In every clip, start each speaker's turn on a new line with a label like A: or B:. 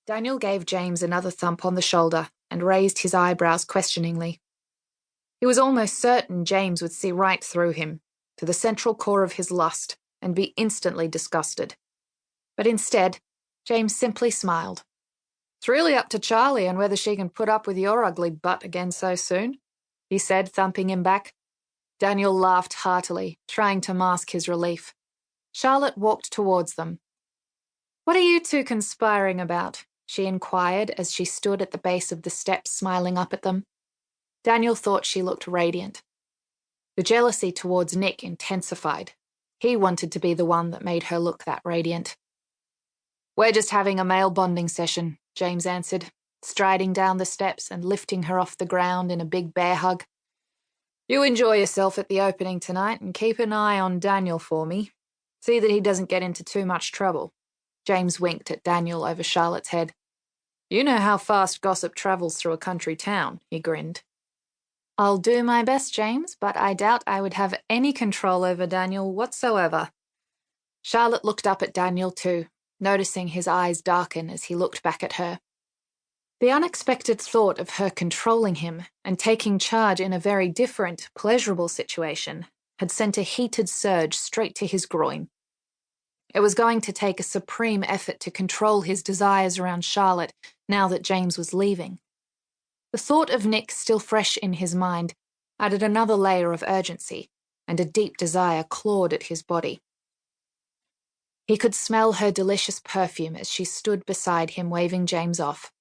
A: Daniel gave James another thump on the shoulder and raised his eyebrows questioningly. He was almost certain James would see right through him, to the central core of his lust, and be instantly disgusted. But instead, James simply smiled. "It's really up to Charlie on whether she can put up with your ugly butt again so soon," he said, thumping him back. Daniel laughed heartily, trying to mask his relief. Charlotte walked towards them. "What are you two conspiring about?" she inquired as she stood at the base of the steps smiling up at them. Daniel thought she looked radiant. The jealousy towards Nick intensified. He wanted to be the one that made her look that radiant. "We're just having a male bonding session," James answered, striding down the steps and lifting her off the ground in a big bear hug. "You enjoy yourself at the opening tonight and keep an eye on Daniel for me. See that he doesn't get into too much trouble." James winked at Daniel over Charlotte's head. "You know how fast gossip travels through a country town," he grinned. "I'll do my best, James, but I doubt I would have any control over Daniel whatsoever." Charlotte looked up at Daniel too, noticing his eyes darken as he looked back at her. The unexpected thought of her controlling him and taking charge in a very different, pleasurable situation had sent a heated surge straight to his groin. It was going to take a supreme effort to control his desires around Charlotte now that James was leaving. The thought of Nick still fresh in his mind added another layer of urgency, and a deep desire clawed at his body. He could smell her delicious perfume as she stood beside him waving James off.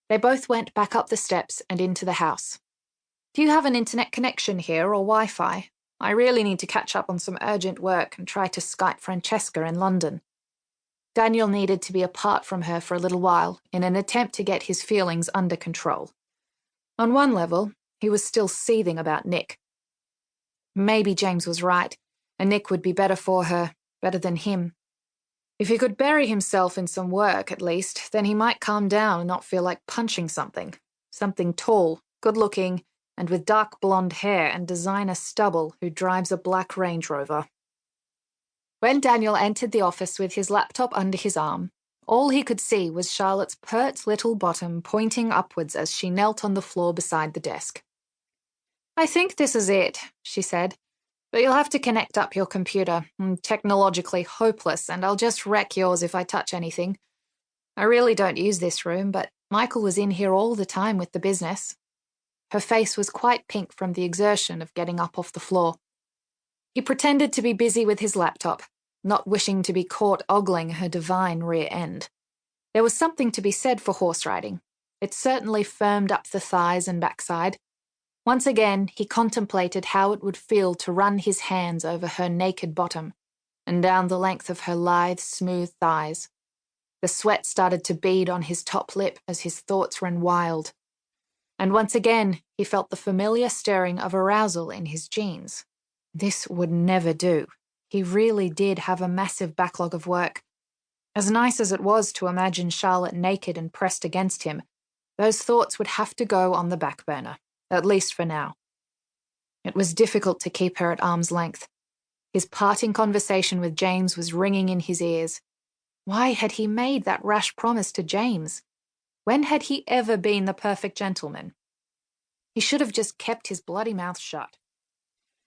A: They both went back up the steps and into the house. "Do you have an internet connection here or Wi-Fi? I really need to catch up on some urgent work and try to Skype Francesca in London." Daniel needed to be apart from her for a little while in an attempt to get his feelings under control. On one level, he was still seething about Nick. Maybe James was right, and Nick would be better for her, better than him. If he could bury himself in some work, at least, then he might calm down and not feel like punching something. Something tall, good-looking, and with dark blonde hair and designer stubble who drives a black Range Rover. When Daniel entered the office with his laptop under his arm, all he could see was Charlotte's pert little bottom pointing upwards as she knelt on the floor beside the desk. "I think this is it," she said. "But you'll have to connect up your computer. I'm technologically hopeless, and I'll just wreck yours if I touch anything. I really don't use this room, but Michael was in here all the time with the business." Her face was quite pink from the exertion of getting up off the floor. He pretended to be busy with his laptop, not wishing to be caught ogling her divine rear end. There was something to be said for horse riding. It certainly firmed up the thighs and backside. Once again, he contemplated how it would feel to run his hands over her naked bottom and down the length of her lithe, smooth thighs. The sweat started to bead on his top lip as his thoughts ran wild. And once again, he felt the familiar stirring of arousal in his jeans. This would never do. He really did have a massive backlog of work. As nice as it was to imagine Charlotte naked and pressed against him, those thoughts would have to go on the back burner, at least for now. It was difficult to keep her at arm's length. His parting conversation with James was ringing in his ears. Why had he made that rash promise to James? When had he ever been the perfect gentleman? He should have just kept his bloody mouth shut.